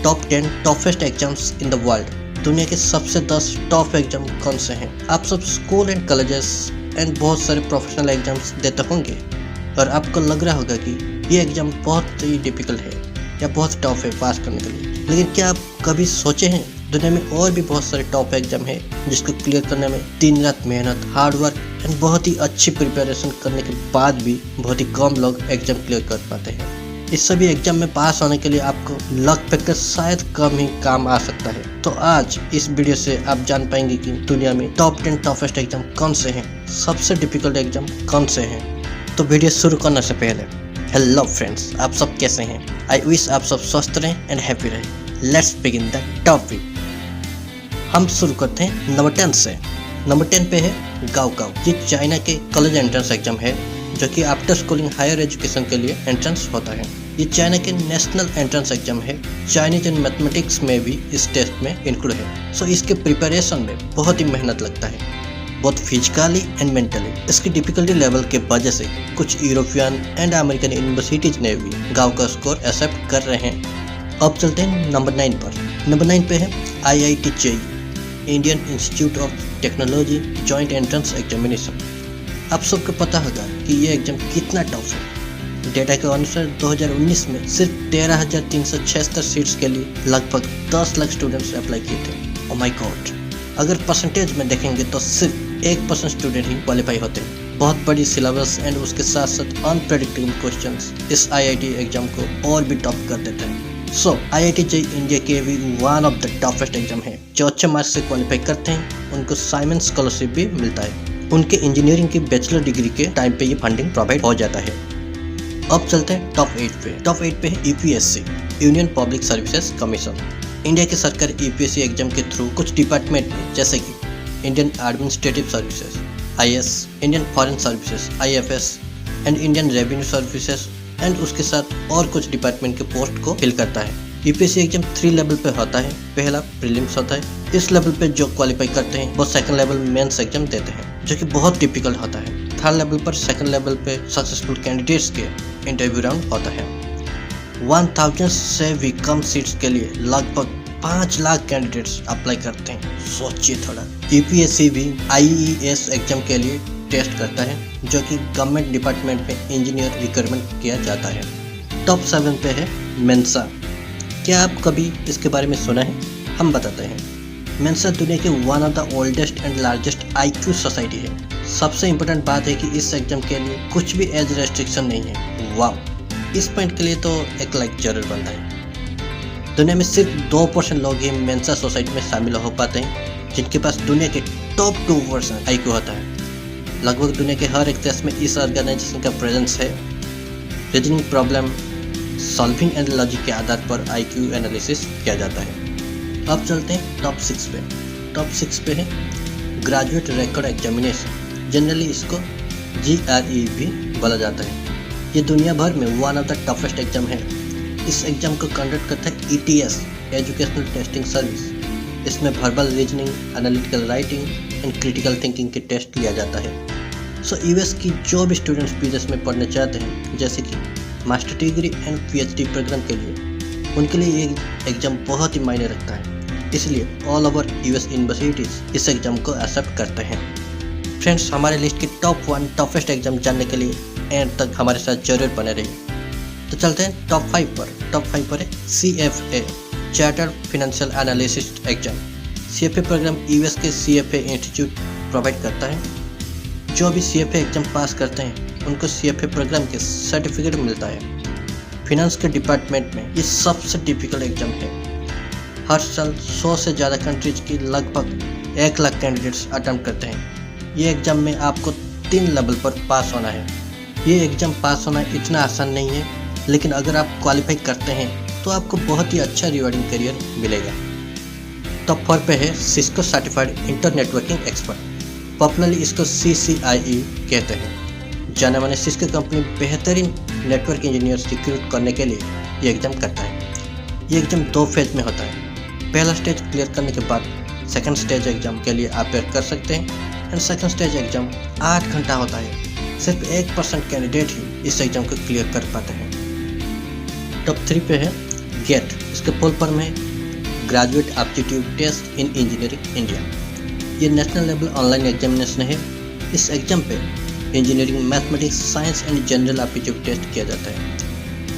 Top 10 toughest exams in the world. दुनिया के सबसे 10 टफ एग्जाम कौन से हैं? आप सब स्कूल एंड कॉलेजेस एंड बहुत सारे प्रोफेशनल एग्जाम्स देते होंगे और आपको लग रहा होगा कि ये एग्जाम बहुत ही डिफिकल्ट है या बहुत टफ है पास करने के लिए। लेकिन क्या आप कभी सोचे हैं दुनिया में और भी बहुत सारे टॉप एग्जाम है जिसको क्लियर करने में दिन रात मेहनत, हार्ड वर्क एंड बहुत ही अच्छी प्रिपरेशन करने के बाद भी बहुत ही कम लोग एग्जाम क्लियर कर पाते हैं। इस सभी एग्जाम में पास होने के लिए आपको लक फैक्टर शायद कम ही काम आ सकता है। तो आज इस वीडियो से आप जान पाएंगे कि दुनिया में टॉप 10 टफेस्ट एग्जाम कौन से हैं, सबसे डिफिकल्ट एग्जाम कौन से हैं। तो वीडियो शुरू करने से पहले हेलो फ्रेंड्स, आप सब कैसे हैं? आई विश आप सब स्वस्थ रहें एंड हैप्पी रहें। Let's begin the topic. हम शुरू करते हैं नंबर 10 से। नंबर 10 पे है गाओकाओ। ये चाइना के कॉलेज एंट्रेंस एग्जाम है जो कि आफ्टर स्कूलिंग हायर एजुकेशन के लिए एंट्रेंस होता है। ये चाइना के नेशनल एंट्रेंस एग्जाम है। चाइनीज एंड मैथमेटिक्स में भी इस टेस्ट में इंक्लूड है। सो इसके प्रिपरेशन में बहुत ही मेहनत लगता है, बहुत फिजिकली एंड मेंटली। इसकी डिफिकल्टी लेवल के वजह से कुछ यूरोपियन एंड अमेरिकन यूनिवर्सिटीज ने भी गाओकाओ स्कोर एक्सेप्ट कर रहे हैं। अब चलते हैं नंबर 9 पर। नंबर 9 पे है IIT JEE, Indian institute of technology joint entrance examination. आप सबको पता होगा कि ये एग्जाम कितना टफ है। डेटा के अनुसार 2019 में सिर्फ 13,376 सीट्स के लिए लगभग 10 लाख स्टूडेंट्स अप्लाई किए थे। Oh my God! अगर परसेंटेज में देखेंगे तो सिर्फ 1% स्टूडेंट ही क्वालिफाई होते हैं। बहुत बड़ी सिलेबस एंड उसके साथ साथ अनप्रेडिक्टेबल क्वेश्चंस इस IIT एग्जाम को और भी टफ कर देते हैं। सो IIT JEE इंडिया के भी one of the toughest exam है। जो अच्छे मार्क्स से क्वालिफाई करते हैं उनको साइमन स्कॉलरशिप भी मिलता है। उनके इंजीनियरिंग की बैचलर डिग्री के टाइम पे ये फंडिंग प्रोवाइड हो जाता है। अब चलते हैं टॉप 8 पे। टॉप 8 पे है UPSC, union public services commission. India की सरकार UPSC एग्जाम के थ्रू कुछ डिपार्टमेंट में जैसे कि Indian administrative services IS, Indian foreign services IFS and Indian revenue services and उसके साथ और कुछ डिपार्टमेंट के पोस्ट को फिल करता है। UPSC एग्जाम 3 लेवल पे होता है। पहला प्रीलिम्स होता है। इस लेवल पे जो क्वालिफाई करते हैं वो सेकंड लेवल मेंस एग्जाम देते हैं जो कि बहुत डिफिकल्ट होता है। थर्ड लेवल पर सेकंड लेवल पे सक्सेसफुल कैंडिडेट्स के इंटरव्यू राउंड होता है। 1000 से भी कम सीट्स के लिए लगभग 5 लाख कैंडिडेट्स अप्लाई करते हैं। सोचिए थोड़ा। UPSC भी IES एग्जाम के लिए टेस्ट करता है जो कि गवर्नमेंट डिपार्टमेंट में इंजीनियर रिक्वायरमेंट किया जाता है। टॉप 7 पे है मेंसा। क्या आप कभी इसके बारे में सुना है? हम बताते हैं। मेंसा दुनिया के one of the oldest and largest IQ society है। सबसे इम्पोर्टेंट बात है कि इस एग्जाम के लिए कुछ भी एज रेस्ट्रिक्शन नहीं है। वाव! इस पॉइंट के लिए तो एक लाइक जरूर बनता है। दुनिया में सिर्फ 2% लोग ही मेंसा सोसाइटी में शामिल हो पाते हैं जिनके पास दुनिया के टॉप 2% IQ होता है। लगभग दुनिया के हर एक देश में इस ऑर्गेनाइजेशन का प्रेजेंस है। Reasoning problem solving and logic के आधार पर IQ एनालिसिस किया जाता है। अब चलते हैं टॉप 6 पे। टॉप 6 पे है ग्रेजुएट रेकॉर्ड एग्जामिनेशन, जनरली इसको GRE भी बोला जाता है। ये दुनिया भर में one of the toughest exam है। इस एग्जाम को कंडक्ट करता है ETS, एजुकेशनल टेस्टिंग सर्विस। इसमें verbal reasoning, analytical writing and critical thinking के टेस्ट लिया जाता है। सो US की जो भी स्टूडेंट्स विदेश में पढ़ने चाहते हैं जैसे कि master degree and PhD program के लिए, उनके लिए ये एग्जाम बहुत ही मायने रखता है। इसलिए ऑल ओवर US यूनिवर्सिटीज इस एग्जाम को एक्सेप्ट करते हैं। फ्रेंड्स, हमारे लिस्ट के टॉप 1 टफेस्ट एग्जाम जानने के लिए एंड तक हमारे साथ जरूर बने रहिए। तो चलते हैं टॉप 5 पर। टॉप 5 पर है CFA, chartered financial analyst exam. CFA program US के CFA इंस्टीट्यूट प्रोवाइड करता है। जो भी CFA एग्जाम पास करते हैं उनको CFA प्रोग्राम के सर्टिफिकेट मिलता है। फिनेंस के डिपार्टमेंट में ये सबसे डिफिकल्ट एग्जाम है। हर साल 100 से ज़्यादा कंट्रीज की लगभग 1 लाख कैंडिडेट्स अटेम्प्ट करते हैं। ये एग्ज़ाम में आपको 3 लेवल पर पास होना है। ये एग्ज़ाम पास होना इतना आसान नहीं है, लेकिन अगर आप क्वालिफाई करते हैं तो आपको बहुत ही अच्छा रिवॉर्डिंग करियर मिलेगा। टॉप 4 पे है Cisco certified inter networking expert, popularly इसको CCIE कहते हैं। जाने माने सिस्को कंपनी बेहतरीन नेटवर्क इंजीनियर्स रिक्रूट करने के लिए ये एग्ज़ाम करता है। ये एग्ज़ाम 2 फेज में होता है। पहला स्टेज क्लियर करने के बाद सेकंड स्टेज एग्जाम के लिए अपेयर कर सकते हैं एंड सेकंड स्टेज एग्जाम 8 घंटा होता है। सिर्फ 1% कैंडिडेट ही इस एग्जाम को क्लियर कर पाते हैं। टॉप 3 पे है गेट, इसके फुल फॉर्म है graduate aptitude test in engineering India. ये नेशनल लेवल ऑनलाइन एग्जामिनेशन है। इस एग्जाम पे engineering, mathematics, science and general aptitude test किया जाता है।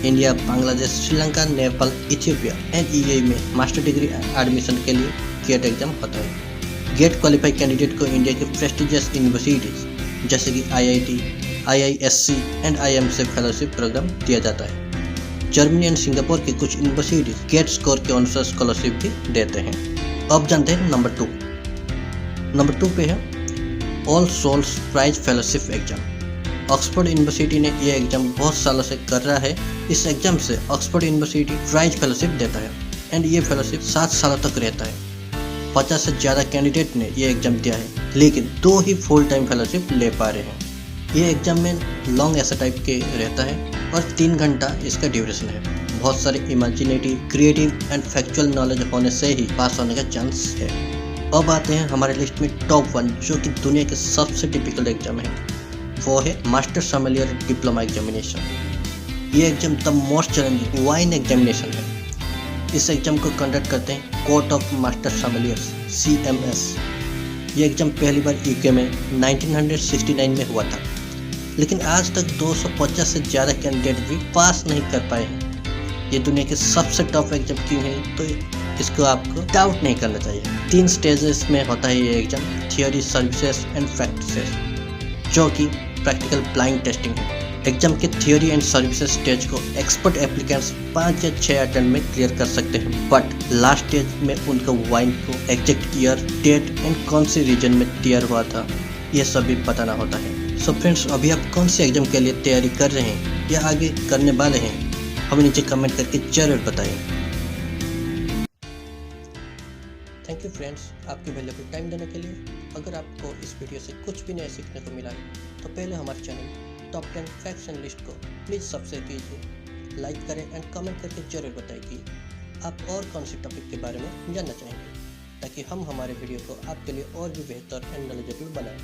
India, Bangladesh, Sri Lanka, Nepal, Ethiopia and UAE में मास्टर डिग्री एडमिशन के लिए गेट एग्जाम होता है। गेट क्वालिफाइड कैंडिडेट को इंडिया के प्रेस्टिजियस यूनिवर्सिटीज जैसे कि आईआईटी, आईआईएससी एंड आईएम से फेलोशिप प्रोग्राम दिया जाता है। जर्मनी एंड सिंगापुर की कुछ यूनिवर्सिटीज गेट स्कोर के अनुसार स्कॉलरशिप भी देते हैं। अब जानते हैं नंबर 2 पे है All Souls prize fellowship exam. Oxford university ने यह एग्जाम बहुत सालों से कर रहा है। इस एग्जाम से ऑक्सफोर्ड यूनिवर्सिटी प्राइज फेलोशिप देता है एंड ये फेलोशिप 7 सालों तक रहता है। 50 से ज़्यादा कैंडिडेट ने ये एग्जाम दिया है, लेकिन 2 ही फुल टाइम फेलोशिप ले पा रहे हैं। ये एग्जाम में लॉन्ग ऐसा टाइप के रहता है और 3 घंटा इसका ड्यूरेशन है। बहुत सारे imaginative, creative and factual knowledge होने से ही पास होने का चांस है। अब आते हैं हमारे लिस्ट में टॉप 1 जो कि दुनिया के सबसे टिपिकल एग्जाम है, वो है मास्टर सोमेलियर डिप्लोमा एग्जामिनेशन। ये exam the most challenging wine examination है। इस एग्जाम को कंडक्ट करते हैं कोर्ट ऑफ मास्टर सोमेलियर्स CMS। ये एग्जाम पहली बार यूके में 1969 में हुआ था, लेकिन आज तक 250 से ज़्यादा कैंडिडेट भी पास नहीं कर पाए हैं। ये दुनिया के सबसे टफ एग्जाम क्यों है, तो इसको आपको डाउट नहीं करना चाहिए। 3 स्टेजेस में होता है ये exam, theory, services and practices, जो कि प्रैक्टिकल ब्लाइंड टेस्टिंग है। एग्जाम के थियोरी एंड सर्विसेज स्टेज को एक्सपर्ट एप्लीकेंट्स 5 या 6 अटेम्प्ट में क्लियर कर सकते हैं, बट लास्ट स्टेज में उनको वाइन को एग्जैक्ट ईयर, डेट एंड कौन सी रीजन में तैयार हुआ था ये सभी बताना होता है। सो फ्रेंड्स, अभी आप कौन से एग्जाम के लिए तैयारी कर रहे हैं या आगे करने वाले हैं, हमें नीचे कमेंट करके जरूर बताएं। थैंक यू फ्रेंड्स, आपके वैल्यूएबल टाइम देने के लिए। अगर आपको इस वीडियो से कुछ भी नया सीखने को मिला है तो पहले हमारे channel top 10 facts and list को प्लीज़ सब्सक्राइब कीजिए, लाइक करें एंड कमेंट करके जरूर बताएं कि आप और कौन से टॉपिक के बारे में जानना चाहेंगे, ताकि हम हमारे वीडियो को आपके लिए और भी बेहतर एंड नॉलेजेबल बनाएं।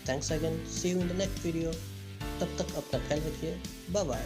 Thanks again, see you in the next video. तब तक अपना ख्याल रखिए, बाय बाय।